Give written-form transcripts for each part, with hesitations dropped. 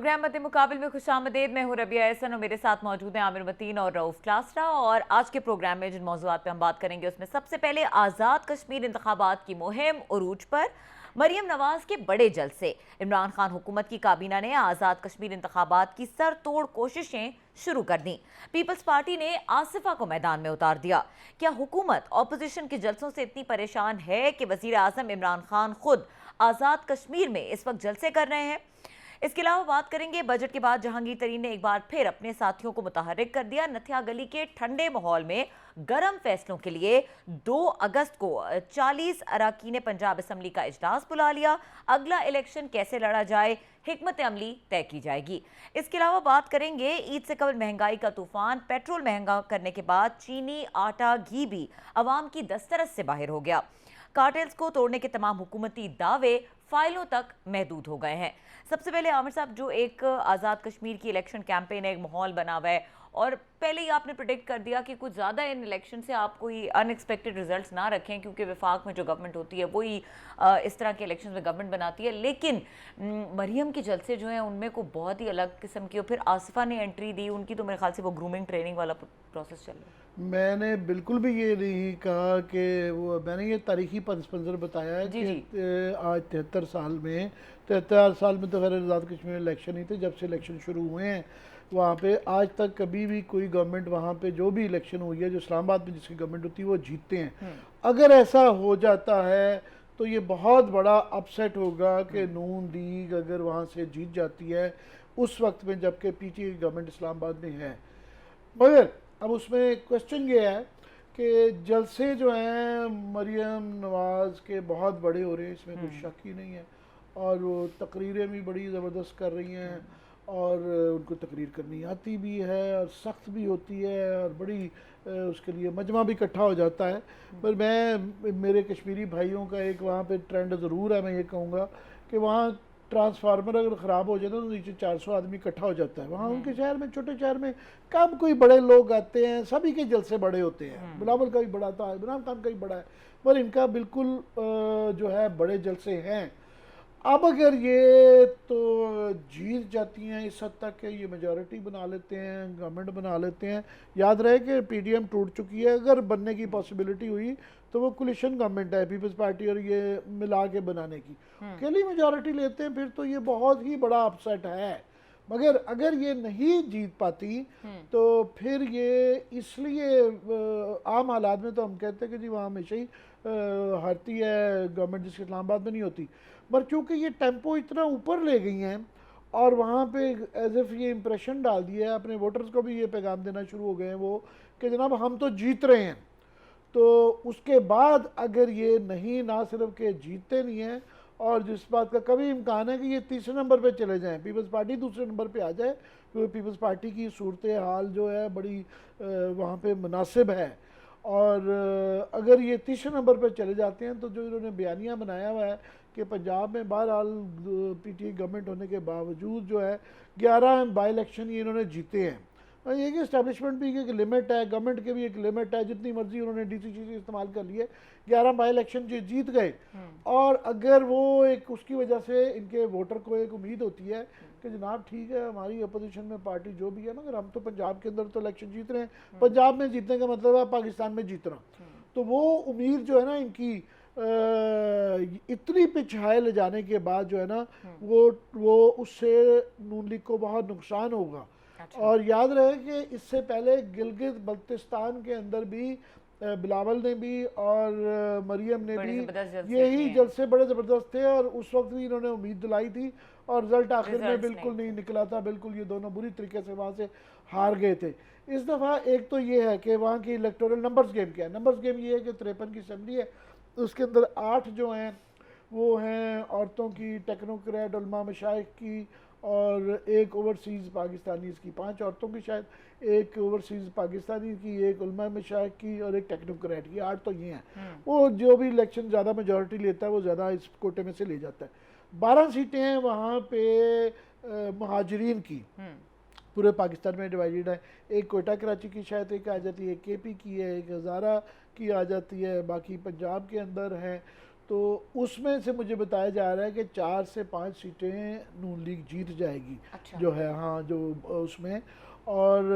Programme मद्दे मुकाबिल में खुशामदीद। मैं हूं रबिया एहसन और मेरे साथ मौजूद हैं आमिर मतीन और रऊफ क्लासरा। और आज के प्रोग्राम में जिन मौज़ूआत पे हम बात करेंगे उसमें सबसे पहले आज़ाद कश्मीर इंतखाबात की मुहिम उरूज पर, मरियम नवाज के बड़े जलसे, इमरान खान हुकूमत की काबीना ने आज़ाद कश्मीर इंतखाबात की सर तोड़ कोशिशें शुरू कर दी, पीपल्स पार्टी ने आसिफा को मैदान में उतार दिया। क्या हुकूमत ऑपोजिशन के जलसों से इतनी परेशान है कि वज़ीर आज़म इमरान खान खुद आज़ाद कश्मीर में इस वक्त जलसे कर रहे हैं? इसके अलावा बात करेंगे बजट के बाद जहांगीर तरीन ने एक बार फिर अपने साथियों को मुतहर्रिक कर दिया। नथिया गली के ठंडे माहौल में गर्म फैसलों के लिए 2 अगस्त को 40 अरकान पंजाब असम्बली का इजलास बुला लिया। अगला इलेक्शन कैसे लड़ा जाए, हिकमत अमली तय की जाएगी। इसके अलावा बात करेंगे ईद से कबल महंगाई का तूफान, पेट्रोल महंगा करने के बाद चीनी, आटा, घी भी अवाम की दस्तरस से बाहर हो गया। कार्टेल्स को तोड़ने के तमाम हुकूमती दावे फाइलों तक महदूद हो गए हैं। सबसे पहले आमिर साहब, जो एक आज़ाद कश्मीर की इलेक्शन कैंपेन है, एक माहौल बना हुआ है और पहले ही आपने प्रिडिक्ट कर दिया कि कुछ ज़्यादा इन इलेक्शन से आप कोई अनएक्सपेक्टेड रिजल्ट्स ना रखें, क्योंकि वफाक में जो गवर्नमेंट होती है वही इस तरह के इलेक्शन में गवर्नमेंट बनाती है। लेकिन मरियम के जलसे जो हैं उनमें को बहुत ही अलग किस्म की, और फिर आसिफा ने एंट्री दी, उनकी तो मेरे ख्याल से वो ग्रूमिंग ट्रेनिंग वाला प्रोसेस चल रहा है। मैंने बिल्कुल भी ये नहीं कहा कि वो, मैंने ये तारीखी पस मंज़र बताया है जी कि जी। आज 73 साल में तो खैर आज़ाद कश्मीर इलेक्शन ही थे। जब से इलेक्शन शुरू हुए हैं वहाँ पे आज तक कभी भी कोई गवर्नमेंट, वहाँ पे जो भी इलेक्शन हुई है, जो इस्लामाबाद में जिसकी गवर्नमेंट होती है वो जीतते हैं। अगर ऐसा हो जाता है तो ये बहुत बड़ा अपसेट होगा कि नून लीग अगर वहाँ से जीत जाती है उस वक्त में, जबकि पीटीआई गवर्नमेंट इस्लामाबाद में है। मगर अब उसमें क्वेश्चन ये है कि जलसे जो हैं मरियम नवाज़ के बहुत बड़े हो रहे हैं, इसमें कोई शक ही नहीं है। और वो तकरीरें भी बड़ी ज़बरदस्त कर रही हैं और उनको तकरीर करनी आती भी है और सख्त भी होती है और बड़ी उसके लिए मजमा भी इकट्ठा हो जाता है। पर मैं, मेरे कश्मीरी भाइयों का एक वहाँ पे ट्रेंड ज़रूर है। मैं ये कहूँगा कि वहाँ ट्रांसफार्मर अगर ख़राब हो जाता है तो नीचे 400 आदमी इकट्ठा हो जाता है। वहाँ उनके शहर में, छोटे शहर में कम कोई बड़े लोग आते हैं, सभी के जलसे बड़े होते हैं। बिलावल का भी बड़ा था, इमरान खान का भी बड़ा है, पर इनका बिल्कुल जो है बड़े जलसे हैं। अब अगर ये तो जीत जाती हैं इस हद तक कि ये मेजॉरिटी बना लेते हैं, गवर्नमेंट बना लेते हैं। याद रहे कि पीडीएम टूट चुकी है, अगर बनने की पॉसिबिलिटी हुई तो वो कोलिशन गवर्नमेंट है, पीपल्स पार्टी और ये मिला के बनाने की। अकेली मेजॉरिटी लेते हैं फिर तो ये बहुत ही बड़ा अपसेट है। मगर अगर ये नहीं जीत पाती तो फिर ये, इसलिए आम हालात में तो हम कहते हैं कि जी वहाँ हमेशा ही हारती है गवर्नमेंट, जिसके इस्लामाबाद में नहीं होती। पर चूँकि ये टेम्पो इतना ऊपर ले गई हैं और वहाँ पे एज एफ ये इम्प्रेशन डाल दिया है, अपने वोटर्स को भी ये पैगाम देना शुरू हो गए हैं वो कि जनाब हम तो जीत रहे हैं। तो उसके बाद अगर ये नहीं, ना सिर्फ के जीतते नहीं हैं, और जिस बात का कभी इम्कान है कि ये तीसरे नंबर पे चले जाएं, पीपल्स पार्टी दूसरे नंबर पे आ जाए, क्योंकि पीपल्स पार्टी की सूरत हाल जो है बड़ी वहाँ पे मुनासिब है। और अगर ये तीसरे नंबर पर चले जाते हैं तो जो इन्होंने बयानिया बनाया हुआ है कि पंजाब में बहरहाल पीटीआई गवर्नमेंट होने के बावजूद जो है 11 बाई इलेक्शन ये इन्होंने जीते हैं। और ये कि इस्टेब्लिशमेंट भी एक लिमिट है, गवर्नमेंट के भी एक लिमिट है, जितनी मर्जी उन्होंने डीसीसी इस्तेमाल कर लिए, 11 बाई इलेक्शन जो जीत गए। और अगर वो एक उसकी वजह से इनके वोटर को एक उम्मीद होती है कि जनाब ठीक है हमारी अपोजिशन में पार्टी जो भी है, मगर हम तो पंजाब के अंदर तो इलेक्शन जीत रहे हैं, पंजाब में जीतने का मतलब है पाकिस्तान में जीतना। तो वो उम्मीद जो है ना इनकी इतनी पिछाए ले जाने के बाद जो है ना वो उससे नून लीग को बहुत नुकसान होगा। अच्छा। और याद रहे कि इससे पहले गिलगित बल्तिस्तान के अंदर भी बिलावल ने भी और मरियम ने भी यही जलसे बड़े ज़बरदस्त थे और उस वक्त भी इन्होंने उम्मीद दिलाई थी और रिजल्ट आखिर में बिल्कुल नहीं निकला था। बिल्कुल ये दोनों बुरी तरीके से वहाँ से हार गए थे। इस दफ़ा एक तो ये है कि वहाँ की इलेक्टोरल नंबर्स गेम क्या है। नंबर्स गेम ये है कि 53 की असेंबली है, उसके अंदर 8 जो हैं वो हैं औरतों की, टेक्नोक्रेट, उलमा मशाइख की, और एक ओवरसीज़ पाकिस्तानी की, 5 औरतों की शायद, एक ओवरसीज़ पाकिस्तानी की, एक उलमा मशाइख की और एक टेक्नोक्रेट की। 8 तो ये हैं। वो जो भी इलेक्शन ज़्यादा मेजॉरिटी लेता है वो ज़्यादा इस कोटे में से ले जाता है। 12 सीटें हैं वहाँ पे महाजरीन की, पूरे पाकिस्तान में डिवाइडेड है। एक कोयटा कराची की शायद एक आ जाती है, KP की है, एक हज़ारा की आ जाती है, बाकी पंजाब के अंदर है। तो उसमें से मुझे बताया जा रहा है कि 4 से 5 सीटें नून लीग जीत जाएगी। अच्छा। जो है हाँ, जो उसमें, और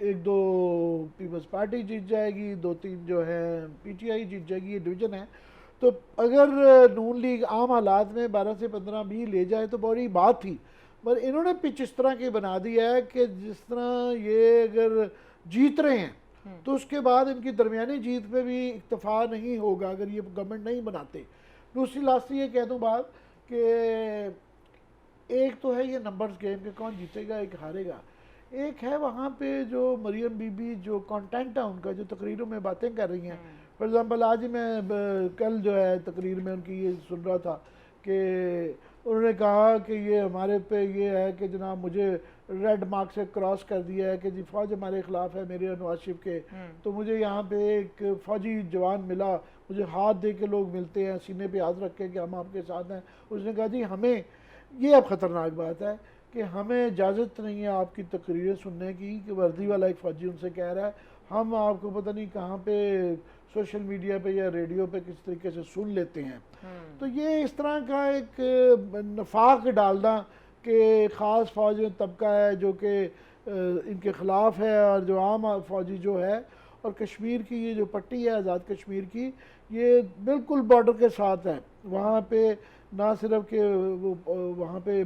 1-2 पीपल्स पार्टी जीत जाएगी, 2-3 जो है पीटीआई जीत जाएगी। ये डिवीज़न है। तो अगर नून लीग आम हालात में 12 से 15 भी ले जाए तो बड़ी बात थी, पर इन्होंने पिच इस तरह की बना दी है कि जिस तरह ये अगर जीत रहे हैं तो उसके बाद इनकी दरमियानी जीत पे भी इत्तेफाक नहीं होगा अगर ये गवर्नमेंट नहीं बनाते। दूसरी लास्टली ये कह दूँ बात कि एक तो है ये नंबर्स गेम के कौन जीतेगा एक हारेगा, एक है वहाँ पे जो मरियम बीबी जो कंटेंट है उनका, जो तकरीरों में बातें कर रही हैं। फॉर एग्ज़ाम्पल आज ही मैं कल जो है तकरीर में उनकी ये सुन रहा था कि उन्होंने कहा कि ये हमारे पे ये है कि जनाब मुझे रेड मार्क से क्रॉस कर दिया है कि जी फौज हमारे ख़िलाफ़ है मेरे नवाज शरीफ के, तो मुझे यहाँ पे एक फ़ौजी जवान मिला, मुझे हाथ दे के लोग मिलते हैं, सीने पे हाथ रख के कि हम आपके साथ हैं। उसने कहा जी हमें ये अब ख़तरनाक बात है कि हमें इजाज़त नहीं है आपकी तकरीरें सुनने की, कि वर्दी वाला एक फ़ौजी उनसे कह रहा है हम आपको पता नहीं कहाँ पे सोशल मीडिया पे या रेडियो पे किस तरीके से सुन लेते हैं। तो ये इस तरह का एक नफाक डालना कि ख़ास फ़ौज में तबका है जो कि इनके ख़िलाफ़ है और जो आम फ़ौजी जो है, और कश्मीर की ये जो पट्टी है आज़ाद कश्मीर की, ये बिल्कुल बॉर्डर के साथ है। वहाँ पे ना सिर्फ कि वो वहाँ पे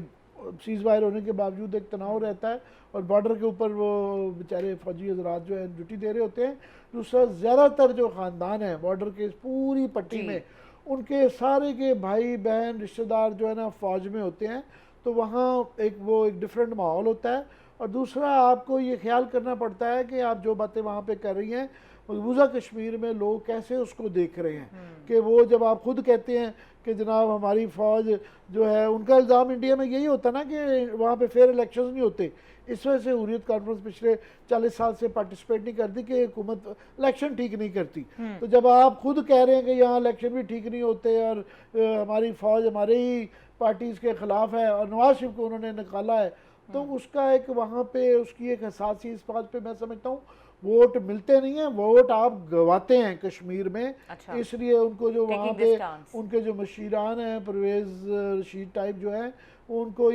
सीज़ फायर होने के बावजूद एक तनाव रहता है और बॉर्डर के ऊपर वो बेचारे फ़ौजी हजरात जो है ड्यूटी दे रहे होते हैं। दूसरा ज़्यादातर जो ख़ानदान है बॉर्डर के इस पूरी पट्टी में, उनके सारे के भाई बहन रिश्तेदार जो है ना फ़ौज में होते हैं, तो वहाँ एक डिफरेंट माहौल होता है। और दूसरा आपको ये ख्याल करना पड़ता है कि आप जो बातें वहाँ पे कर रही हैं मकबूजा कश्मीर में लोग कैसे उसको देख रहे हैं, कि वो जब आप खुद कहते हैं कि जनाब हमारी फ़ौज जो है, उनका इल्ज़ाम इंडिया में यही होता ना कि वहाँ पे फेयर इलेक्शंस नहीं होते, इस वजह से हुर्रियत कॉन्फ्रेंस पिछले 40 साल से पार्टिसिपेट नहीं करती कि हुकूमत इलेक्शन ठीक नहीं करती। तो जब आप खुद कह रहे हैं कि यहाँ इलेक्शन भी ठीक नहीं होते और हमारी फ़ौज हमारे ही पार्टीज़ के ख़िलाफ़ है और नवाज शरीफ को उन्होंने निकाला है, तो उसका एक वहाँ पे उसकी एक हसासी इस बात पे मैं समझता हूँ वोट मिलते नहीं हैं, वोट आप गवाते हैं कश्मीर में। अच्छा। इसलिए उनको जो वहाँ पे stance. उनके जो मशीरान हैं परवेज़ रशीद टाइप जो हैं, उनको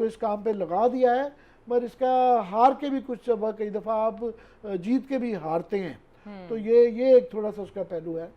इस काम पे लगा दिया है। मगर इसका हार के भी कुछ सबक, कई दफ़ा आप जीत के भी हारते हैं। तो ये एक थोड़ा सा उसका पहलू है।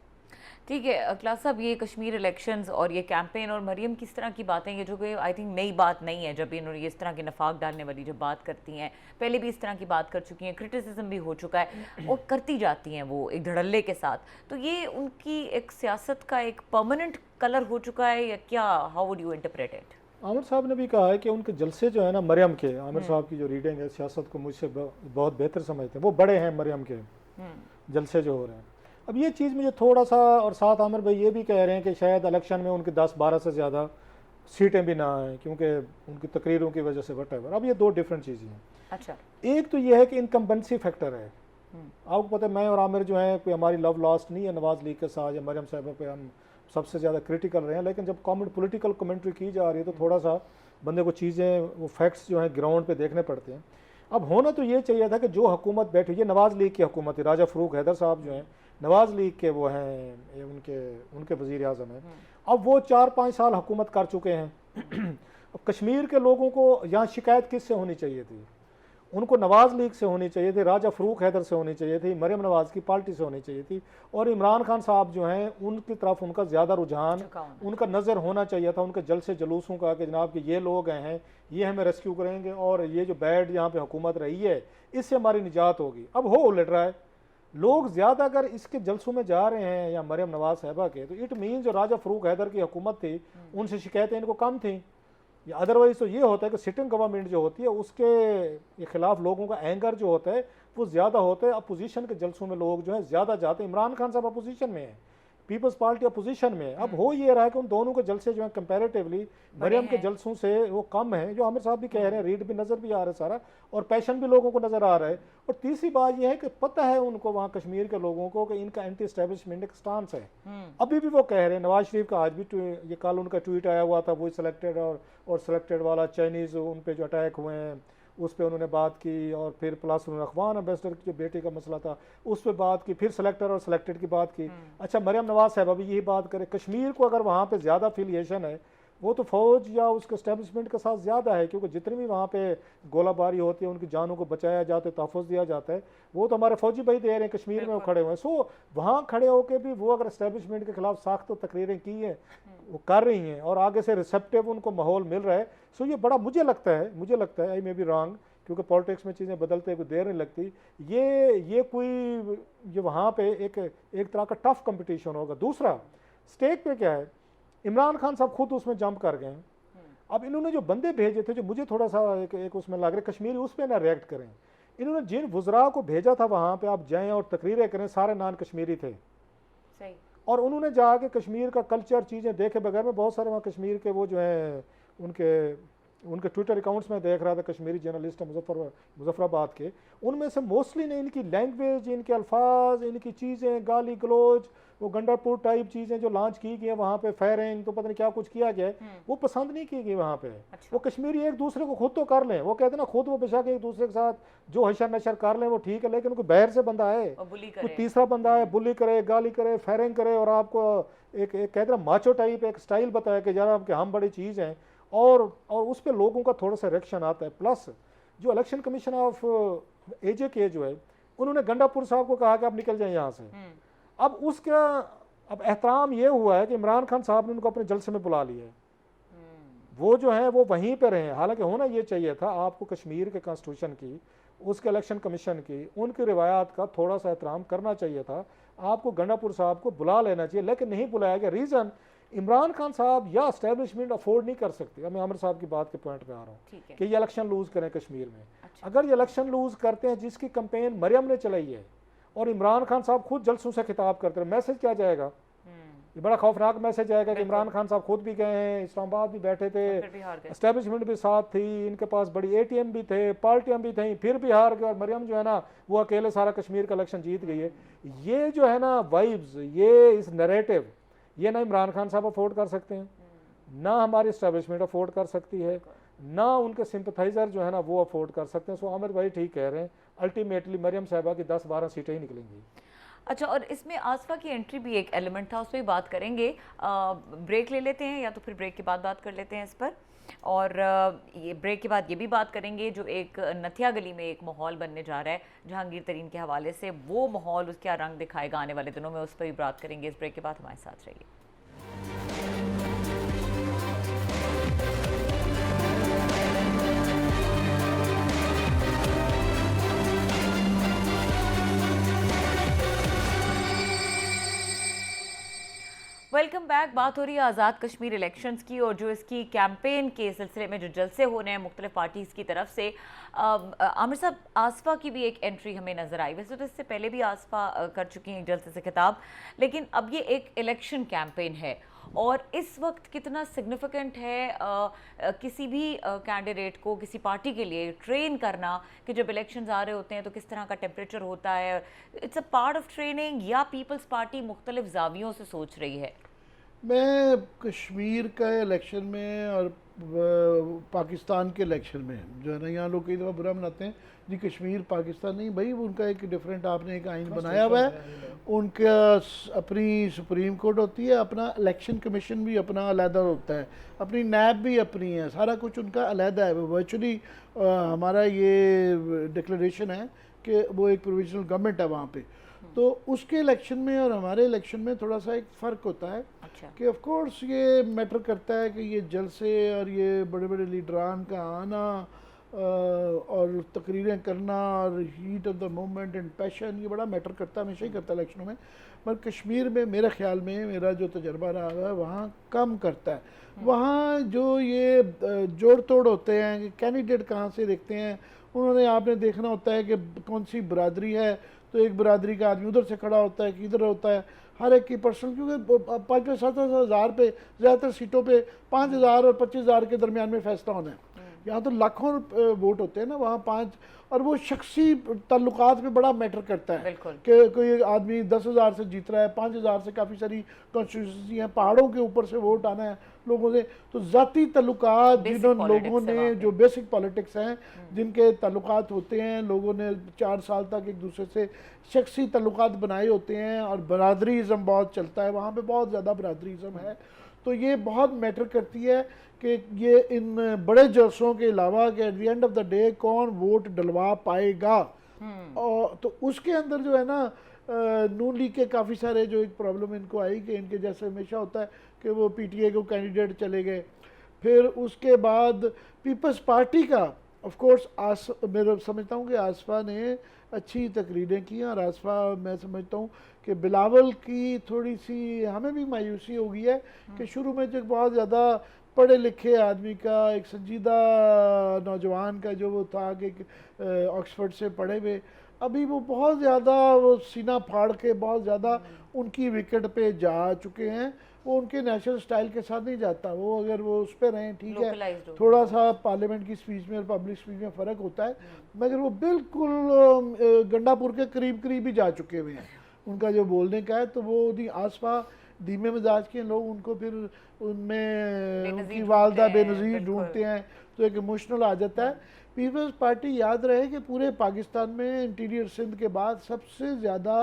ठीक है अखलाक साहब, ये कश्मीर इलेक्शंस और ये कैंपेन और मरियम किस तरह की बातें, ये जो कि आई थिंक नई बात नहीं है, जब इन्होंने इस तरह के नफाक डालने वाली जब बात करती हैं, पहले भी इस तरह की बात कर चुकी हैं, क्रिटिसिज्म भी हो चुका है और करती जाती हैं वो एक धड़ल्ले के साथ, तो ये उनकी एक सियासत का एक परमानेंट कलर हो चुका है या क्या? How would you interpret it? Aamir साहब ने भी कहा है कि उनके जलसे जो है ना मरियम के, आमिर साहब की जो रीडिंग है सियासत को मुझसे बहुत बेहतर समझते हैं, वो बड़े हैं मरियम के जलसे जो हो रहे हैं। अब ये चीज़ मुझे थोड़ा सा, और साथ आमिर भाई ये भी कह रहे हैं कि शायद इलेक्शन में उनके 10-12 से ज़्यादा सीटें भी ना आएँ क्योंकि उनकी तकरीरों की वजह से वटेवर। अब ये दो डिफरेंट चीज़ें हैं। अच्छा, एक तो ये है कि इनकम्बेंसी फैक्टर है। आपको पता है मैं और आमिर जो है कोई हमारी लव लॉस्ट नहीं है नवाज लीग के साथ या मरियम साहबा पे हम सबसे ज़्यादा क्रिटिकल रहे हैं, लेकिन जब पॉलिटिकल कमेंट्री की जा रही है तो थोड़ा सा बंदे को चीज़ें, वो फैक्ट्स जो हैं ग्राउंड पे देखने पड़ते हैं। अब होना तो ये चाहिए था कि जो हुकूमत बैठी, ये नवाज लीग की हुकूमत है, राजा फ़रूक हैदर साहब जो हैं नवाज लीग के वो हैं, ये उनके वज़ीर आज़म हैं। अब वो 4-5 साल हुकूमत कर चुके हैं। अब कश्मीर के लोगों को यहाँ शिकायत किससे होनी चाहिए थी? उनको नवाज लीग से होनी चाहिए थी, राजा फ़रूक हैदर से होनी चाहिए थी, मरियम नवाज की पार्टी से होनी चाहिए थी, और इमरान खान साहब जो हैं उनकी तरफ उनका ज़्यादा रुझान, उनका नज़र होना चाहिए था, उनके जलसे जुलूसों का कि जनाब कि ये लोग हैं, ये हमें रेस्क्यू करेंगे और ये जो बैड यहाँ पे हुकूमत रही है इससे हमारी निजात होगी। अब हो उलट रहा है, लोग ज़्यादा अगर इसके जलसों में जा रहे हैं या मरियम नवाज साहबा के, तो इट मीन जो राजा फ़रूक हैदर की हुकूमत थी उनसे शिकायतें इनको कम थी, या अदरवाइज तो ये होता है कि सिटिंग गवर्नमेंट जो होती है उसके खिलाफ लोगों का एंगर जो होता है वो ज़्यादा होता है। अपोजिशन के जलसों में लोग जो है ज़्यादा जाते हैं। इमरान खान साहब अपोजिशन में है, पीपल्स पार्टी अपोजिशन में है। अब हो ये रहा है कि उन दोनों के जलसे जो है कंपैरेटिवली मरियम के जलसों से वो कम है, जो आमिर साहब भी कह रहे हैं, रीड भी नज़र भी आ रहा है सारा, और पैशन भी लोगों को नज़र आ रहा है। और तीसरी बात यह है कि पता है उनको वहाँ कश्मीर के लोगों को कि इनका एंटी एस्टेब्लिशमेंट एक स्टांस है। अभी भी वो कह रहे हैं, नवाज शरीफ का आज भी ये कल उनका ट्वीट आया हुआ था, वो सिलेक्टेड और सिलेक्टेड वाला चाइनीज़ उन पे जो अटैक हुए हैं उस पर उन्होंने बात की, और फिर प्लस उन्होंने अफगान एम्बेसडर की जो बेटे का मसला था उस पर बात की, फिर सेलेक्टर और सिलेक्टेड की बात की। अच्छा, मरियम नवाज साहब भी यही बात करें, कश्मीर को अगर वहाँ पे ज़्यादा अफिलिएशन है वो तो फ़ौज या उसके एस्टेब्लिशमेंट के साथ ज़्यादा है, क्योंकि जितनी भी वहाँ पे गोलाबारी होती है उनकी जानों को बचाया जाता है, तहफ़्फ़ुज़ दिया जाता है, वो तो हमारे फ़ौजी भाई दे रहे हैं, कश्मीर में वो खड़े हुए हैं। सो वहाँ खड़े होकर भी वो अगर एस्टेब्लिशमेंट के खिलाफ सख्त तकरीरें की हैं, वो कर रही हैं, और आगे से रिसेप्टिव उनको माहौल मिल रहा है। सो ये बड़ा मुझे लगता है आई मे बी रॉन्ग, क्योंकि पॉलिटिक्स में चीज़ें बदलते कोई देर नहीं लगती, ये वहाँ पे एक तरह का टफ कंपटीशन होगा। दूसरा स्टेक पे क्या है, इमरान खान साहब खुद उसमें जंप कर गए हैं। अब इन्होंने जो बंदे भेजे थे, जो मुझे थोड़ा सा एक उसमें लग रहा है कश्मीरी उस पर ना रिएक्ट करें, इन्होंने जिन वुज़रा को भेजा था वहाँ पे आप जाएं और तकरीरें करें, सारे नॉन कश्मीरी थे। सही। और उन्होंने जाके कश्मीर का कल्चर चीज़ें देखे बगैर, में बहुत सारे वहाँ कश्मीर के वो जो हैं उनके ट्विटर अकाउंट्स में देख रहा था, कश्मीरी जर्नलिस्ट मुजफ्फराबाद के, उनमें से मोस्टली ने इनकी लैंग्वेज, इनके अल्फाज, इनकी चीज़ें, गाली गलोच, वो गंडापुर टाइप चीज़ें जो लॉन्च की गई हैं वहाँ पे, फायरिंग तो पता नहीं क्या कुछ किया गया है, वो पसंद नहीं की गई वहाँ पे। अच्छा। वो कश्मीरी एक दूसरे को खुद तो कर लें, वो कहते हैं ना खुद वो बेशक एक दूसरे के साथ जो हशर नशर कर लें वो ठीक है, लेकिन उनको बाहर से बंदा है, कोई तीसरा बंदा है, बुली करे, गाली करे, फायरिंग करे, और आपको एक कहते हैं माचो टाइप एक स्टाइल बताया कि यार आपके हम बड़ी चीज़ हैं, और उस पर लोगों का थोड़ा सा रिएक्शन आता है। प्लस जो इलेक्शन कमीशन ऑफ AJK जो है, उन्होंने गंडापुर साहब को कहा कि आप निकल जाएं यहाँ से। अब अब एहतराम ये हुआ है कि इमरान खान साहब ने उनको अपने जलसे में बुला लिया है, वो जो है वो वहीं पर रहे। हालांकि होना ये चाहिए था, आपको कश्मीर के कॉन्स्टिट्यूशन की, उसके इलेक्शन कमीशन की, उनकी रिवायात का थोड़ा सा एहतराम करना चाहिए था, आपको गंडापुर साहब को बुला लेना चाहिए, लेकिन नहीं बुलाया गया। रीज़न, इमरान खान साहब या एस्टेब्लिशमेंट अफोर्ड नहीं कर सकते। मैं आमिर साहब की बात के पॉइंट पे आ रहा हूँ कि ये इलेक्शन लूज करें कश्मीर में। अच्छा। अगर ये इलेक्शन लूज करते हैं, जिसकी कैंपेन मरियम ने चलाई है और इमरान खान साहब खुद जलसों से खिताब करते हैं, मैसेज क्या जाएगा? ये बड़ा खौफनाक मैसेज आएगा कि इमरान खान साहब खुद भी गए हैं, इस्लामाबाद भी बैठे थे, एस्टेब्लिशमेंट भी साथ थी, इनके पास बड़ी ATM भी थे, पार्टियां भी थी, फिर भी हार गए, और मरियम जो है ना वो अकेले सारा कश्मीर का इलेक्शन जीत गई है। ये जो है ना वाइब्स, ये इस नैरेटिव, ये ना इमरान खान साहब अफोर्ड कर सकते हैं, ना हमारी एस्टेब्लिशमेंट अफोर्ड कर सकती है, ना उनके सिंपथाइजर जो है ना वो अफोर्ड कर सकते हैं। सो आमिर भाई ठीक कह रहे हैं, अल्टीमेटली मरियम साहबा की 10-12 सीटें ही निकलेंगी। अच्छा, और इसमें आसफा की एंट्री भी एक एलिमेंट था, उस पर भी बात करेंगे। ब्रेक ले लेते हैं, या तो फिर ब्रेक के बाद बात कर लेते हैं इस पर। और ये ब्रेक के बाद ये भी बात करेंगे जो एक नथिया गली में एक माहौल बनने जा रहा है जहांगीर तरीन के हवाले से, वो माहौल उसका रंग दिखाएगा आने वाले दिनों में, उस पर भी बात करेंगे। इस ब्रेक के बाद हमारे साथ रहिए। Welcome back. बात हो रही है आज़ाद कश्मीर इलेक्शंस की, और जो इसकी कैंपेन के सिलसिले में जो जलसे हो रहे हैं मुख्तलिफ पार्टीज़ की तरफ से। आमिर साहब, आसफा की भी एक एंट्री हमें नज़र आई। वैसे तो इससे पहले भी आसफा कर चुकी हैं जलसे से खिताब, लेकिन अब ये एक इलेक्शन कैंपेन है, और इस वक्त कितना सिग्निफिकेंट है किसी भी कैंडिडेट को किसी पार्टी के लिए ट्रेन करना कि जब इलेक्शंस आ रहे होते हैं तो किस तरह का टेम्परेचर होता है। It's a part of training, या पीपल्स पार्टी मुख्तलिफ जावियों से सोच रही है? मैं कश्मीर का इलेक्शन में और पाकिस्तान के इलेक्शन में जो है ना, यहाँ लोग कई दफ़ा बुरा मनाते हैं जी कश्मीर पाकिस्तान नहीं भाई, उनका एक डिफरेंट आपने एक आइन बनाया हुआ है, उनका अपनी सुप्रीम कोर्ट होती है, अपना इलेक्शन कमीशन भी अपना अलहदा होता है, अपनी नैब भी अपनी है, सारा कुछ उनका अलहदा है। वर्चुअली हमारा ये डिक्लेरेशन है कि वो एक प्रोविजनल गवर्नमेंट है वहाँ पे। तो उसके इलेक्शन में और हमारे इलेक्शन में थोड़ा सा एक फ़र्क होता है। अच्छा। कि ऑफ कोर्स ये मैटर करता है कि ये जलसे और ये बड़े बड़े लीडरान का आना और तकरीरें करना और heat of the moment and passion, ये बड़ा मैटर करता है, हमेशा ही करता है इलेक्शनों में। पर कश्मीर में मेरे ख्याल में, मेरा जो तजर्बा रहा है, वहाँ कम करता है। वहाँ जो ये जोड़ तोड़ होते हैं कि कैंडिडेट कहाँ से देखते हैं, उन्होंने आपने देखना होता है कि कौन सी बरादरी है, तो एक बरादरी का आदमी उधर से खड़ा होता है कि इधर होता है, हर एक की पर्सनल, क्योंकि 5-7 हज़ार पे ज़्यादातर सीटों पे 5,000 और 25,000 के दरमियान में फैसला होना है। यहाँ तो लाखों वोट होते हैं ना, वहाँ 5, और वो शख्सी ताल्लुकात में बड़ा मैटर करता है बिल्कुल। कि कोई आदमी 10,000 से जीत रहा है, 5,000 से, काफ़ी सारी कॉन्स्टिट्यूंसी हैं, पहाड़ों के ऊपर से वोट आना है लोगों से, तो ज़ाती ताल्लुकात Basic जिन्होंने लोगों politics है ने वहाँ पे। जो बेसिक पॉलिटिक्स हैं जिनके ताल्लुकात होते हैं, लोगों ने 4 साल तक एक दूसरे से शख्सी ताल्लुकात बनाए होते हैं और बरादरीज़म बहुत चलता है वहाँ पे, बहुत ज़्यादा बरादरीज़म है। तो ये बहुत मैटर करती है कि ये इन बड़े जलसों के अलावा कि at the end of the day कौन वोट डलवा पाएगा। और तो उसके अंदर जो है ना नून लीग के काफ़ी सारे जो एक प्रॉब्लम इनको आई कि इनके जैसे हमेशा होता है कि वो पीटीआई को कैंडिडेट चले गए, फिर उसके बाद पीपल्स पार्टी का ऑफ कोर्स मेरा समझता हूँ कि आसफा ने अच्छी तकरीरें की और आसफा मैं समझता हूँ कि बिलावल की थोड़ी सी हमें भी मायूसी हो गई है कि शुरू में जो बहुत ज़्यादा पढ़े लिखे आदमी का, एक संजीदा नौजवान का जो वो था कि ऑक्सफोर्ड से पढ़े हुए, अभी वो बहुत ज़्यादा वो सीना फाड़ के बहुत ज़्यादा उनकी विकेट पे जा चुके हैं। वो उनके नेशनल स्टाइल के साथ नहीं जाता, वो अगर वो उस पर रहें ठीक है, Localized हो। थोड़ा सा पार्लियामेंट की स्पीच में और पब्लिक स्पीच में फ़र्क होता है, मगर वो बिल्कुल गंडापुर के करीब करीब ही जा चुके हुए हैं उनका जो बोलने का है। तो वो आसपा धीमे मिजाज के लोग उनको फिर उनमें बेनज़ीर उनकी ढूंढते वालदा हैं, बेनज़ीर बिल्कुल। ढूंढते हैं, तो एक इमोशनल आ जाता है। पीपल्स पार्टी याद रहे कि पूरे पाकिस्तान में इंटीरियर सिंध के बाद सबसे ज़्यादा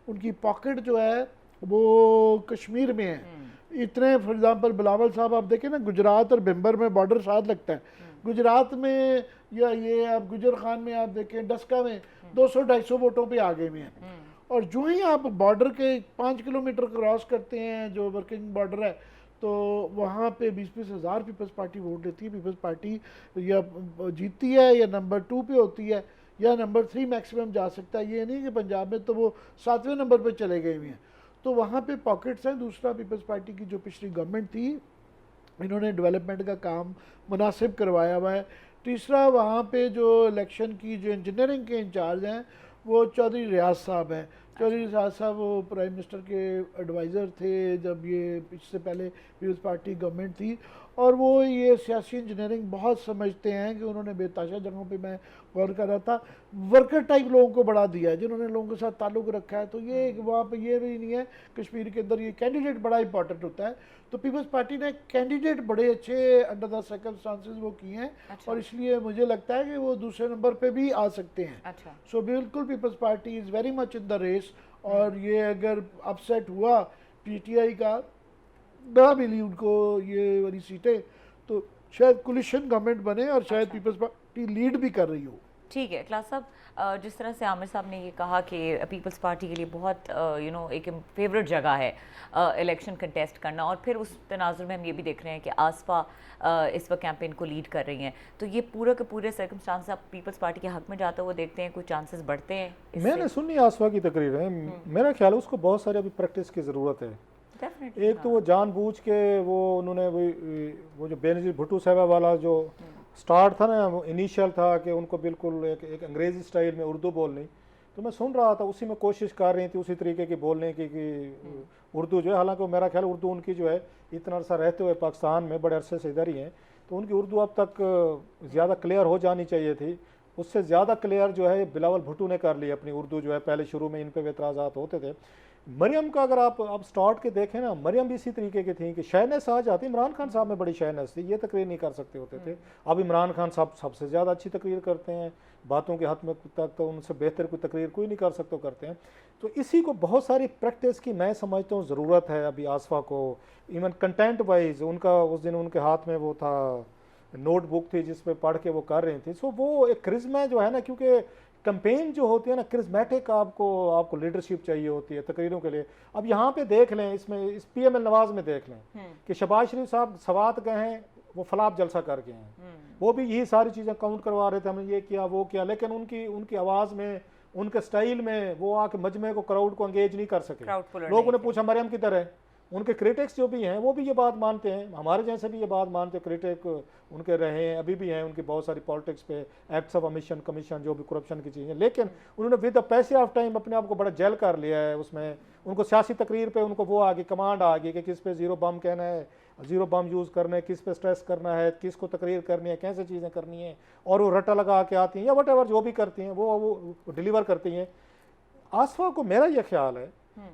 उनकी पॉकेट जो है वो कश्मीर में है। इतने फॉर एग्जांपल बिलावल साहब आप देखें ना, गुजरात और भिम्बर में बॉर्डर साथ लगता है, गुजरात में या ये आप गुजर खान में आप देखें, डस्का में 200-250 वोटों पे आगे में है। और जो ही आप बॉर्डर के 5 किलोमीटर क्रॉस करते हैं जो वर्किंग बॉर्डर है, तो वहाँ पे 20-20 हज़ार पीपल्स पार्टी वोट देती है। पीपल्स पार्टी या जीतती है या नंबर 2 पे होती है या नंबर 3 मैक्सिमम जा सकता है। ये नहीं कि पंजाब में तो वो 7वें नंबर पे चले गए हुए हैं। तो वहाँ पे पॉकेट्स हैं। दूसरा, पीपल्स पार्टी की जो पिछली गवर्नमेंट थी, इन्होंने डेवलपमेंट का काम मुनासिब करवाया हुआ है। तीसरा, वहाँ पे जो इलेक्शन की जो इंजीनियरिंग के इंचार्ज हैं वो चौधरी रियाज साहब हैं। चौधरी रियाज साहब वो प्राइम मिनिस्टर के एडवाइज़र थे जब ये इससे पहले पीपल्स पार्टी गवर्नमेंट थी, और वो ये सियासी इंजीनियरिंग बहुत समझते हैं कि उन्होंने बेताशा जगहों पे मैं गौर कर रहा था, वर्कर टाइप लोगों को बढ़ा दिया है जिन्होंने लोगों के साथ ताल्लुक़ रखा है। तो ये वहाँ पे ये भी नहीं है, कश्मीर के अंदर ये कैंडिडेट बड़ा इंपॉर्टेंट होता है। तो पीपल्स पार्टी ने कैंडिडेट बड़े अच्छे अंडर द सर्कमस्टांसेस वो किए हैं। अच्छा। और इसलिए मुझे लगता है कि वो दूसरे नंबर पे भी आ सकते हैं। अच्छा। सो बिल्कुल Peoples Party is very much in the race. और ये अगर अपसेट हुआ पीटीआई का, ना मिली उनको ये वाली सीटें, तो शायद कोलिशन गवर्नमेंट बने और शायद पीपल्स पार्टी लीड भी कर रही हो। ठीक है क्लास साहब, जिस तरह से आमिर साहब ने ये कहा कि पीपल्स पार्टी के लिए बहुत एक फेवरेट जगह है इलेक्शन कंटेस्ट करना, और फिर उस तनाजुर में हम ये भी देख रहे हैं कि आसपा इस वक्त कैंपेन को लीड कर रही हैं, तो ये पूरे के पूरे सर्कमस्टांस आप पीपल्स पार्टी के हक में जाते हुए देखते हैं, कोई चांसेस बढ़ते हैं इससे? मैंने सुनी आसफा की तकरीरें, मेरा ख्याल है उसको बहुत सारी अभी प्रैक्टिस की ज़रूरत है। Definitely, एक तो वो जानबूझ के उन्होंने वो जो बेनज़ीर भुट्टो साहबा वाला जो स्टार्ट था ना, वो इनिशियल था कि उनको बिल्कुल एक अंग्रेज़ी स्टाइल में उर्दू बोलनी, तो मैं सुन रहा था उसी में कोशिश कर रही थी उसी तरीके की बोलने की कि उर्दू जो है, हालांकि मेरा ख्याल उर्दू उनकी जो है इतना अरसा रहते हुए पाकिस्तान में बड़े अरसे से इधर ही हैं, तो उनकी उर्दू अब तक ज़्यादा क्लियर हो जानी चाहिए थी। उससे ज़्यादा क्लियर जो है बिलावल भुट्टो ने कर ली अपनी उर्दू जो है, पहले शुरू में इन पर एतराज़ात होते थे। मरियम का अगर आप स्टार्ट के देखें ना, मरियम भी इसी तरीके की थी कि शहनस आ जाती, इमरान खान साहब में बड़ी शहनस थी, ये तकरीर नहीं कर सकते होते थे। अब इमरान खान साहब सबसे ज़्यादा अच्छी तकरीर करते हैं, बातों के हद में तक तो उनसे बेहतर कोई तकरीर कोई नहीं कर सकते करते हैं। तो इसी को बहुत सारी प्रैक्टिस की मैं समझता हूँ ज़रूरत है अभी आसफा को। इवन कंटेंट वाइज उनका उस दिन उनके हाथ में वो था नोटबुक थी जिस पे पढ़ के वो कर रही थी। सो वो एक क्रिज्मा जो है ना, क्योंकि कैंपेन जो होती है ना क्रिज्मेटिक, आपको लीडरशिप चाहिए होती है तकरीरों के लिए। अब यहाँ पे देख लें, इसमें इस पीएमएल नवाज में देख लें कि शहबाज शरीफ साहब सवात गए हैं, वो फलाप जलसा करके हैं, वो भी यही सारी चीज़ें काउंट करवा रहे थे, हमने ये किया वो किया, लेकिन उनकी आवाज़ में, उनके स्टाइल में वो आके मजमे को, क्राउड को एंगेज नहीं कर सके। लोगों ने पूछा मरियम किधर है, उनके क्रिटिक्स जो भी हैं वो भी ये बात मानते हैं, हमारे जैसे भी ये बात मानते हैं, क्रिटिक उनके रहे हैं, अभी भी हैं, उनकी बहुत सारी पॉलिटिक्स पे एक्ट्स ऑफ ओमिशन कमीशन जो भी करप्शन की चीज़ें, लेकिन उन्होंने विद द पैसे ऑफ टाइम अपने आप को बड़ा जेल कर लिया है, उसमें उनको सियासी तकरीर पे उनको वो आ गई, कमांड आ गई कि किस पे ज़ीरो बम कहना है, ज़ीरो बम यूज़ करना है, किस पे स्ट्रेस करना है, किस को तकरीर करनी है, कैसे चीज़ें करनी है, और वो रट्टा लगा के आती हैं या वट एवर जो भी करती हैं वो डिलीवर करती हैं। आसफा को मेरा ये ख्याल है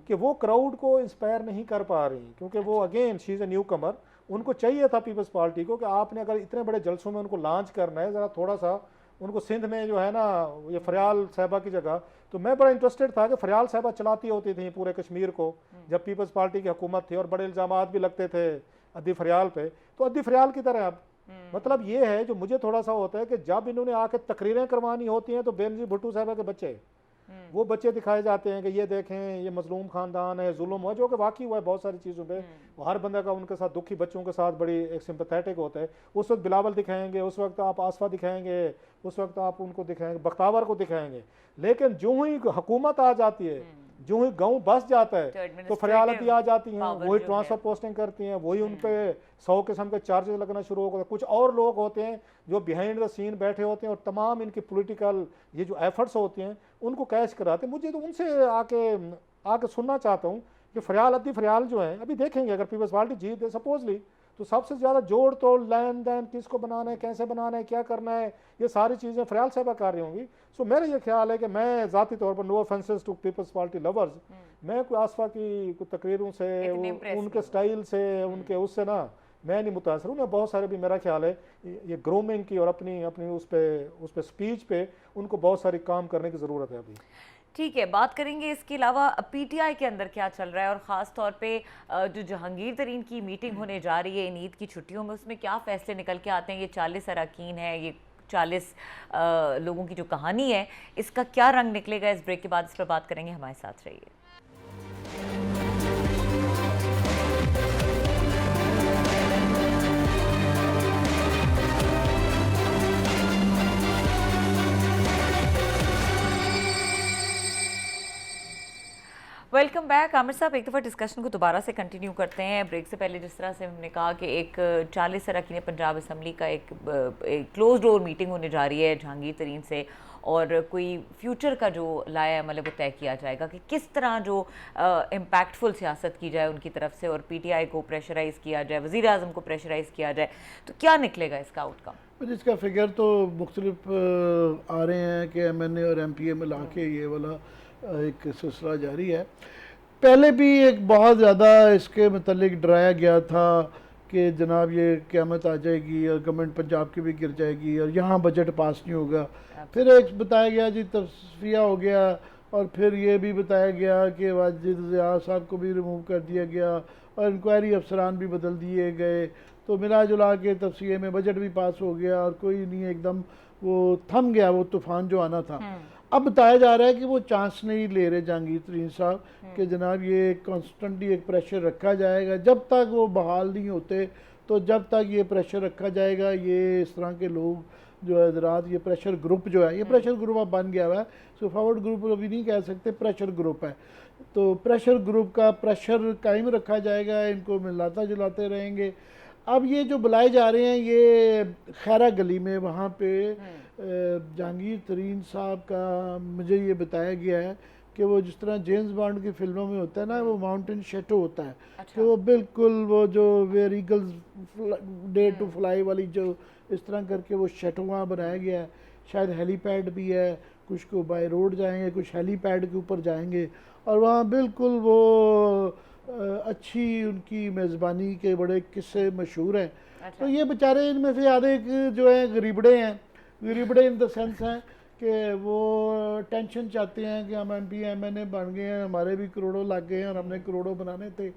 कि वो क्राउड को इंस्पायर नहीं कर पा रही, क्योंकि वो again she is a newcomer. उनको चाहिए था पीपल्स पार्टी को कि आपने अगर इतने बड़े जलसों में उनको लॉन्च करना है, ज़रा थोड़ा सा उनको सिंध में जो है ना ये फरियाल साहिबा की जगह, तो मैं बड़ा इंटरेस्टेड था कि फरियाल साहिबा चलाती होती थी पूरे कश्मीर को जब पीपल्स पार्टी की हुकूमत थी, और बड़े इल्ज़ामात भी लगते थे अद्दी फरियाल पे, तो अद्दी फरियाल की तरह अब मतलब ये है जो मुझे थोड़ा सा होता है कि जब इन्होंने आके तकरीरें करवानी होती हैं तो बेनज़ीर भुट्टो साहिबा के बच्चे, वो बच्चे दिखाए जाते हैं कि ये देखें ये मजलूम खानदान है, जुल्म हुआ, जो कि वाकई हुआ है बहुत सारी चीज़ों पे, हर बंदा का उनके साथ दुखी बच्चों के साथ बड़ी एक सिंपैथेटिक होता है। उस वक्त बिलावल दिखाएंगे, उस वक्त आप आसफा दिखाएंगे, उस वक्त आप उनको दिखाएंगे, बख्तावर को दिखाएंगे, लेकिन जो ही हुकूमत आ जाती है, जो ही गाँव बस जाता है तो फरियालती आ जाती हैं, वही ट्रांसफर पोस्टिंग करती हैं, वही उन पे 100 किस्म के चार्जेस लगना शुरू हो गए। कुछ और लोग होते हैं जो बिहाइंड द सीन बैठे होते हैं और तमाम इनकी पॉलिटिकल ये जो एफर्ट्स होते हैं उनको कैश कराते हैं। मुझे तो उनसे आके सुनना चाहता हूँ कि अद्दी फरियाल जो है, अभी देखेंगे अगर पीपल्स पार्टी जीत है सपोजली, तो सबसे ज़्यादा जोड़ तोड़ लेन देन किसको बनाना है, कैसे बनाना है, क्या करना है, ये सारी चीज़ें फरियाल साहिबा कर रही होंगी। सो मेरा ये ख्याल है कि मैं ज़ाती तौर पर, no offences to Peoples Party lovers, मैं कोई आसफा की तकरीरों से, उनके स्टाइल से, उनके उससे ना मैं नहीं मुतासर हूँ। बहुत सारे भी मेरा ख्याल है ये ग्रूमिंग की और अपनी अपनी उस पे स्पीच पे उनको बहुत सारी काम करने की ज़रूरत है अभी। ठीक है, बात करेंगे इसके अलावा पीटीआई के अंदर क्या चल रहा है, और ख़ास तौर पे जो जहांगीर तरीन की मीटिंग होने जा रही है इन ईद की छुट्टियों में, उसमें क्या फ़ैसले निकल के आते हैं। ये 40 अरकान है, ये 40 लोगों की जो कहानी है, इसका क्या रंग निकलेगा। इस ब्रेक के बाद इस पर बात करेंगे, हमारे साथ रहिए। Welcome back. आमिर साहब, एक दफ़ा डिस्कशन को दोबारा से कंटिन्यू करते हैं। ब्रेक से पहले जिस तरह से हमने कहा कि एक 40 अरकान पंजाब असम्बली का एक क्लोज डोर मीटिंग होने जा रही है जहांगीर तरीन से, और कोई फ्यूचर का जो लाया अमल है वो तय किया जाएगा कि किस तरह जो इम्पैक्टफुल सियासत की जाए उनकी तरफ से, और पीटीआई को प्रेशराइज़ किया जाए, वज़ीर आज़म को प्रेशराइज़ किया जाए, तो क्या निकलेगा इसका आउटकम। इसका फिगर तो मुख्तलिफ आ रहे हैं कि MNA और MPA मिला के ये वाला एक सिलसिला जारी है। पहले भी एक बहुत ज़्यादा इसके मतलब डराया गया था कि जनाब ये क़यामत आ जाएगी और गवर्नमेंट पंजाब की भी गिर जाएगी और यहाँ बजट पास नहीं होगा। फिर एक बताया गया जी तस्फिया हो गया, और फिर ये भी बताया गया कि वाजिद ज़िया साहब को भी रिमूव कर दिया गया और इंक्वायरी अफसरान भी बदल दिए गए, तो मिला जुला के तफसीर में बजट भी पास हो गया और कोई नहीं, एकदम वो थम गया वो तूफ़ान जो आना था। अब बताया जा रहा है कि वो चांस नहीं ले रहे जहांगीर तरीन साहब कि जनाब ये कॉन्स्टेंटली एक प्रेशर रखा जाएगा, जब तक वो बहाल नहीं होते तो जब तक ये प्रेशर रखा जाएगा। ये इस तरह के लोग जो है हजरात, ये प्रेशर ग्रुप जो है, ये प्रेशर ग्रुप अब बन गया हुआ है, सो फॉरवर्ड ग्रुप अभी नहीं कह सकते, प्रेशर ग्रुप है। तो प्रेशर ग्रुप का प्रेशर कायम रखा जाएगा, इनको मिलाता जुलाते रहेंगे। अब ये जो बुलाए जा रहे हैं ये खैरा गली में, वहाँ पे जहांगीर तरीन साहब का मुझे ये बताया गया है कि वो जिस तरह जेम्स बॉन्ड की फिल्मों में होता है ना, वो माउंटेन शेटो होता है। अच्छा। कि वो बिल्कुल वो जो where eagles dare to fly वाली जो इस तरह करके वो शेटो वहाँ बनाया गया है। शायद हेलीपैड भी है, कुछ को बाय रोड जाएंगे, कुछ हेलीपैड के ऊपर जाएंगे, और वहाँ बिल्कुल वो अच्छी उनकी मेज़बानी के बड़े किस्से मशहूर हैं। अच्छा। तो ये बेचारे इनमें से आधे जो हैं गरीबड़े हैं, गरीबड़े इन द सेंस हैं कि वो टेंशन चाहते हैं कि हम MP MNA बन गए हैं, हमारे भी करोड़ों लग गए हैं और हमने करोड़ों बनाने थे।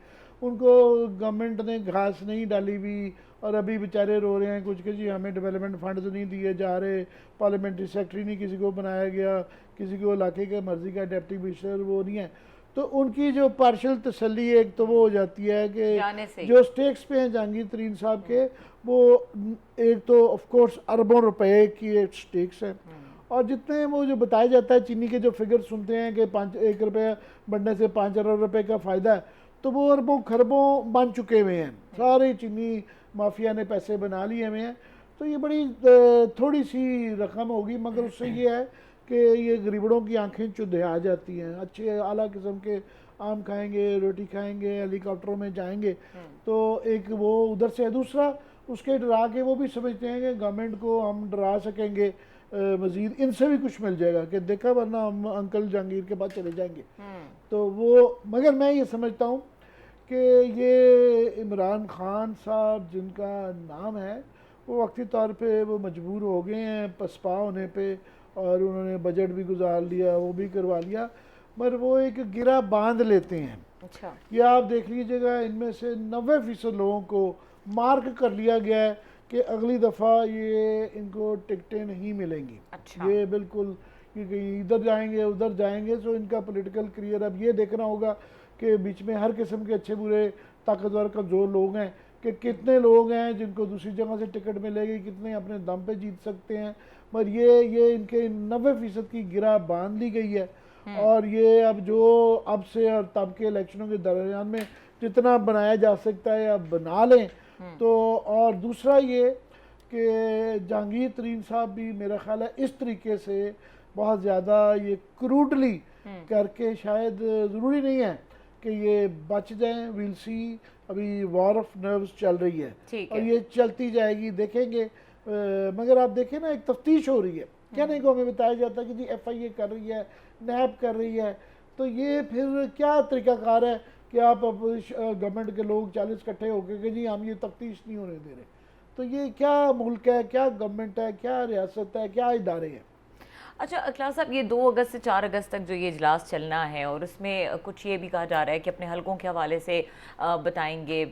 उनको गवर्नमेंट ने घास नहीं डाली हुई और अभी बेचारे रो रहे हैं कुछ कि जी हमें डेवलपमेंट फंड्स नहीं दिए जा रहे, पार्लियामेंट्री सेक्रेटरी नहीं किसी को बनाया गया, किसी को इलाके के मर्जी का डिप्टी मिनिस्टर वो नहीं है। तो उनकी जो पार्शल तसल्ली एक तो वो हो जाती है कि जो स्टेक्स पे हैं जहांगीर तरीन साहब के, वो एक तो ऑफ कोर्स अरबों रुपए की एक स्टेक्स है, और जितने वो जो बताया जाता है चीनी के जो फिगर सुनते हैं कि 1 रुपये बढ़ने से 5 अरब रुपये का फ़ायदा है, तो वो अरबों खरबों बन चुके हुए हैं, सारे चीनी माफिया ने पैसे बना लिए हुए हैं। तो ये बड़ी थोड़ी सी रकम होगी, मगर उससे ये है कि ये गरीबड़ों की आंखें चुधिया जाती हैं, अच्छे आला किस्म के आम खाएंगे, रोटी खाएंगे, हेलीकॉप्टरों में जाएंगे, तो एक वो उधर से है। दूसरा, उसके डरा के वो भी समझते हैं कि गवर्नमेंट को हम डरा सकेंगे मज़ीद, इनसे भी कुछ मिल जाएगा कि देखा वरना हम अंकल जहांगीर के पास चले जाएंगे। तो वो, मगर मैं ये समझता हूँ कि ये इमरान खान साहब जिनका नाम है, वो वक्ती तौर पे वो मजबूर हो गए हैं पसपा होने पे, और उन्होंने बजट भी गुजार लिया, वो भी करवा लिया, मगर वो एक गिरा बांध लेते हैं। अच्छा, ये आप देख लीजिएगा, इनमें से 90% लोगों को मार्क कर लिया गया है कि अगली दफ़ा ये इनको टिकटें नहीं मिलेंगी। अच्छा। ये बिल्कुल, ये कहीं इधर जाएंगे उधर जाएंगे, तो इनका पॉलिटिकल करियर अब ये देखना होगा कि बीच में हर किस्म के अच्छे बुरे ताकतवर कमज़ोर लोग हैं, कि कितने लोग हैं जिनको दूसरी जगह से टिकट मिलेगी, कितने अपने दम पे जीत सकते हैं। मगर ये इनके 90% की गिरा बांध ली गई है। और ये अब जो अब से और तब के इलेक्शनों के दरमियान में जितना बनाया जा सकता है अब बना लें। तो और दूसरा ये कि जहांगीर तरीन साहब भी मेरा ख्याल है इस तरीके से बहुत ज़्यादा ये क्रूडली करके शायद ज़रूरी नहीं है कि ये बच जाएं। विल सी, अभी वॉर ऑफ नर्व्स चल रही है और ये चलती जाएगी, देखेंगे। मगर आप देखें ना, एक तफ्तीश हो रही है, क्या नहीं को हमें बताया जाता है कि जी FIA कर रही है, नैब कर रही है। तो ये फिर क्या तरीकाकार है कि आप गवर्नमेंट के लोग 40 इकट्ठे होकर कि जी हम ये तफ्तीश नहीं होने दे रहे। तो ये क्या मुल्क है, क्या गवर्नमेंट है, क्या रियासत है, क्या इदारे हैं। अच्छा अखलाक साहब, ये 2 अगस्त से 4 अगस्त तक जो ये इजलास चलना है, और उसमें कुछ ये भी कहा जा रहा है कि अपने हलकों के हवाले से बताएंगे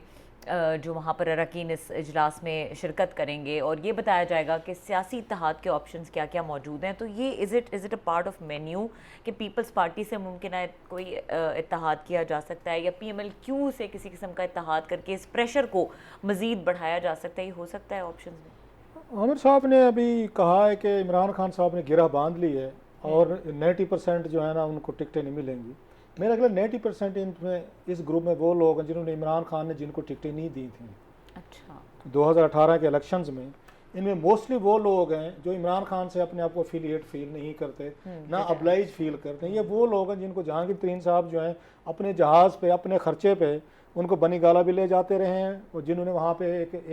जो वहाँ पर अरकान इस इजलास में शिरकत करेंगे, और ये बताया जाएगा कि सियासी इत्तेहाद के ऑप्शंस क्या क्या मौजूद हैं। तो ये is it a part of menu कि पीपल्स पार्टी से मुमकिन है कोई इत्तेहाद किया जा सकता है, या PMLQ से किसी किस्म का इत्तेहाद करके इस प्रेशर को मज़ीद बढ़ाया जा सकता है? ये हो सकता है ऑप्शन में? आमिर साहब ने अभी कहा है कि इमरान खान साहब ने गिरह बांध ली है और 90% जो है ना उनको टिकटें नहीं मिलेंगी। मेरा ख्याल 90% इनमें, इस ग्रुप में वो लोग हैं जिन्होंने इमरान खान ने जिनको टिकटें नहीं दी थी। अच्छा। 2018 के इलेक्शंस में इनमें मोस्टली वो लोग हैं जो इमरान खान से अपने आप को एफिलिएट फील नहीं करते, ना अब्लाइज फील करते हैं। ये वो लोग हैं जिनको जहांगीर तरीन साहब जो हैं अपने जहाज़ पे अपने खर्चे पे उनको बनी गाला भी ले जाते रहे हैं, और जिन्होंने वहाँ पे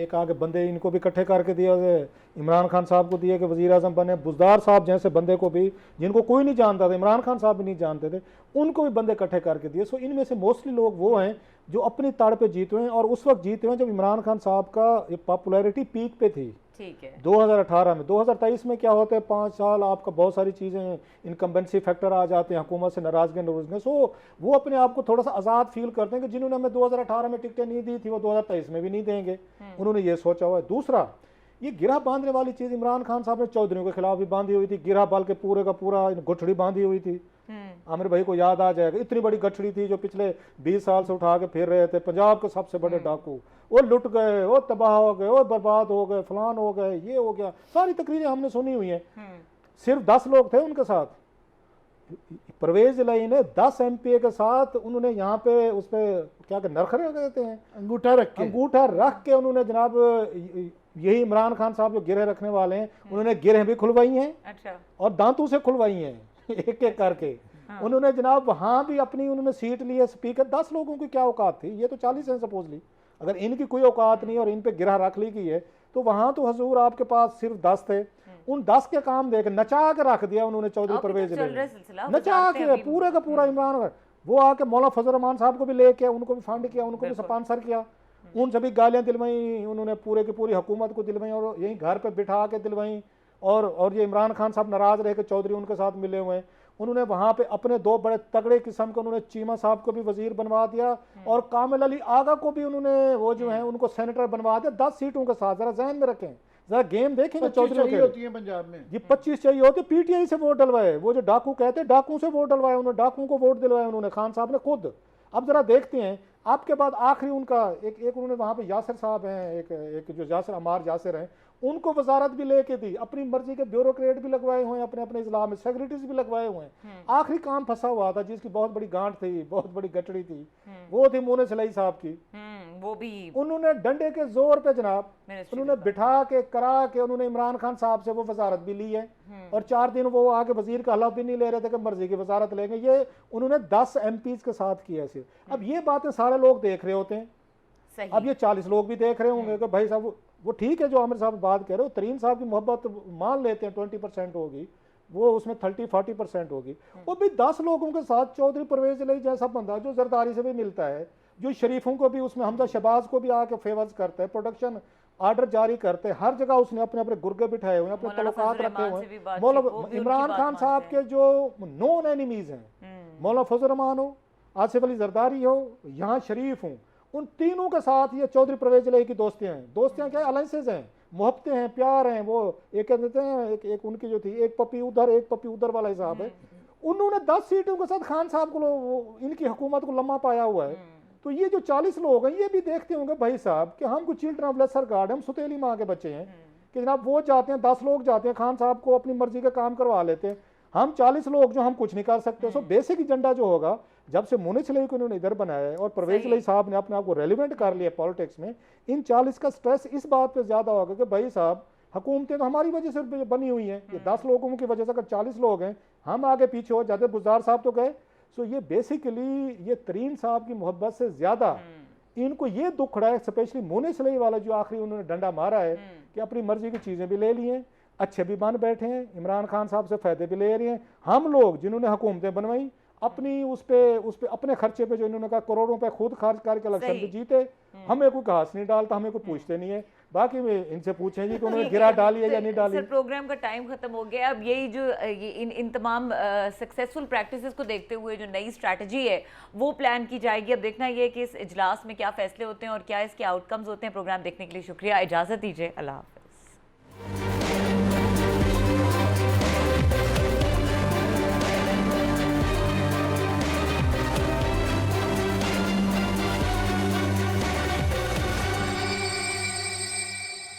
एक आगे बंदे इनको भी इकट्ठे करके दिए, इमरान खान साहब को दिए कि वज़ीर आज़म बने। बुज़दार साहब जैसे बंदे को भी, जिनको कोई नहीं जानता था, इमरान खान साहब भी नहीं जानते थे, उनको भी बंदे इकट्ठे करके दिए। सो इनमें से मोस्टली लोग वो हैं जो अपनी ताड़ पे जीते हुए हैं, और उस वक्त जीते हुए जब इमरान खान साहब का पॉपुलैरिटी पीक पे थी। ठीक है। 2018 में, 2023 में क्या होता है, 5 साल आपका बहुत सारी चीज़ें, इनकम्बेंसी फैक्टर आ जाते हैं, हुकूमत से नाराज़गी। सो वो अपने आप को थोड़ा सा आज़ाद फील करते हैं कि जिन्होंने हमें 2018 में टिकटें नहीं दी थी वो 2023 में भी नहीं देंगे। उन्होंने ये सोचा हुआ है। दूसरा, ये गिरह बांधने वाली चीज़ इमरान खान साहब ने चौधरियों के खिलाफ भी बांधी हुई थी। गिरह बाल के पूरे का पूरा गुठड़ी बांधी हुई थी। आमिर भाई को याद आ जाएगा, इतनी बड़ी गठड़ी थी जो पिछले 20 साल से उठा के फिर रहे थे, पंजाब के सबसे बड़े डाकू, वो लुट गए, वो तबाह हो गए, वो बर्बाद हो गए, फलान हो गए, ये हो गया। सारी तकरीरें हमने सुनी हुई हैं। सिर्फ 10 लोग थे उनके साथ। परवेज इलाही ने 10 MPA के साथ उन्होंने यहाँ पे उस पर क्या नरखरे कहते हैं, अंगूठा रख के उन्होंने जनाब, यही इमरान खान साहब जो गिरह रखने वाले हैं, उन्होंने गिरह भी खुलवाई हैं। अच्छा। और दांतों से खुलवाई हैं एक एक करके। हाँ। उन्होंने जनाब वहाँ भी अपनी उन्होंने सीट ली है, स्पीकर। 10 लोगों की क्या औकात थी? ये तो 40 है सपोजली। अगर इनकी कोई औकात नहीं और इन पे गिरह रख ली गई है, तो वहाँ तो हजूर आपके पास सिर्फ 10 थे। उन 10 के काम देख नचा के रख दिया उन्होंने चौधरी परवेज इलाही, नचा के पूरे का पूरा इमरान। वो आके मौला फजल रहमान साहब को भी लेके उनको भी फंड किया, उनको भी स्पॉन्सर किया, उन सभी गालियाँ दिलवाई उन्होंने, पूरे की पूरी हुकूमत को दिलवाई, और यहीं घर पे बिठा के दिलवाई। और ये इमरान खान साहब नाराज रहे कि चौधरी उनके साथ मिले हुए हैं। उन्होंने वहाँ पे अपने 2 बड़े तगड़े किस्म के, उन्होंने चीमा साहब को भी वजीर बनवा दिया, और कामिल अली आगा को भी उन्होंने वो जो है उनको सेनेटर बनवा दिया 10 सीटों के साथ। जरा जहन में रखें, जरा गेम देखेंगे। चौधरी होती है पंजाब में जी 25 चाहिए होती, PTI से वोट डलवाए। वो जो डाकू कहते हैं, डाकू से वोट डलवाए उन्होंने, डाकू को वोट दिलवाए उन्होंने, खान साहब ने खुद। अब जरा देखते हैं आपके बाद आखिरी उनका एक उन्होंने वहाँ पे यासिर साहब हैं, एक जो यासिर अमार यासिर हैं, उनको वजारत भी लेके दी। अपनी मर्जी के ब्यूरोक्रेट भी लगवाए हुए हैं, अपने अपने इजला में सेक्रेटरीज भी लगवाए हुए हैं। आखिरी काम फंसा हुआ था जिसकी बहुत बड़ी गांठ थी, बहुत बड़ी गठड़ी थी, वो थी मोने सलाई साहब की। वो भी उन्होंने डंडे के जोर पे जनाब मिनिस्ट्री उन्होंने बिठा के करा के उन्होंने इमरान खान साहब से वो वजारत भी ली है, और 4 दिन वो आके वजीर का हलफ भी नहीं ले रहे थे कि मर्जी की वजारत लेंगे। ये उन्होंने 10 MPs के साथ किया सिर्फ। अब ये बातें सारे लोग देख रहे होते हैं, सही। अब ये 40 लोग भी देख रहे होंगे कि भाई साहब वो ठीक है जो आमिर साहब बात कह रहे हो, तरीन साहब की मोहब्बत मान लेते हैं 20% होगी, वो उसमें 30-40% होगी। वो भी 10 लोगों के साथ चौधरी परवेज इलाही जैसा बंदा जो जरदारी से भी मिलता है, जो शरीफों को भी उसमें हमजा शहबाज को भी आके फेवर्स करता है, प्रोडक्शन ऑर्डर जारी करते हैं, हर जगह उसने अपने अपने गुर्गे बिठाए हुए हैं, अपने तल्लुकात रखे हुए हैं। मौलाना इमरान खान साहब के जो नॉन एनिमीज हैं, मौलाना फजल रहमान हो, आसिफ अली जरदारी हो, यहाँ शरीफ हूँ, उन तीनों के साथ ये चौधरी परवेज इलाही की दोस्तियाँ हैं। दोस्तियाँ क्या अलायंसेज हैं, मोहब्बतें हैं, प्यार हैं। वो एक कहते हैं एक उनकी जो थी एक पपी उधर एक पपी उधर वाला हिसाब है। उन्होंने 10 सीटों के साथ खान साहब को इनकी हुकूमत को लम्हा पाया हुआ है। तो ये जो 40 लोग हैं ये भी देखते होंगे भाई साहब कि हम कुछ चिल्ड्रन ऑफ लेसर गॉड, हम सुतेली माँ के बच्चे हैं कि जनाब वो जाते हैं 10 लोग जाते हैं खान साहब को अपनी मर्जी का काम करवा लेते हैं, हम 40 लोग जो हम कुछ नहीं कर सकते। सो बेसिक एजेंडा जो होगा जब से मुनीस इलाही को इन्होंने इधर बनाया है और परवेज इलाही साहब ने अपने आप को रेलिवेंट कर लिया पॉलिटिक्स में, इन 40 का स्ट्रेस इस बात पे ज्यादा होगा कि भाई साहब हुकूमतें तो हमारी वजह से बनी हुई हैं, ये 10 लोगों की वजह से अगर 40 लोग हैं हम आगे पीछे हो जाते, बुज़दार साहब तो गए। सो ये बेसिकली ये तरीन साहब की मोहब्बत से ज्यादा इनको ये दुख रहा है, स्पेशली मुनीस इलाही वाला जो आखिरी उन्होंने डंडा मारा है कि अपनी मर्जी की चीजें भी ले ली हैं, अच्छे भी बन बैठे हैं, इमरान खान साहब से फायदे भी ले रहे हैं। हम लोग जिन्होंने हुकूमतें बनवाई अपनी उस पे अपने खर्चे पे जो इन्होंने कहा करोड़ों रुपए खुद खर्च करके इलेक्शन भी जीते, हमें कोई घास नहीं डालता, हमें कोई पूछते नहीं है। बाकी में इनसे पूछें जी कि उन्होंने गिरा डाली है या नहीं डाली। सर प्रोग्राम का टाइम खत्म हो गया। अब यही जो इन तमाम सक्सेसफुल प्रैक्टिसेस को देखते हुए जो नई स्ट्रैटेजी है वो प्लान की जाएगी। अब देखना ये है कि इस इजलास में क्या फैसले होते हैं और क्या इसके आउटकम्स होते हैं। प्रोग्राम देखने के लिए शुक्रिया, इजाज़त दीजिए, अल्लाह हाफ़िज़।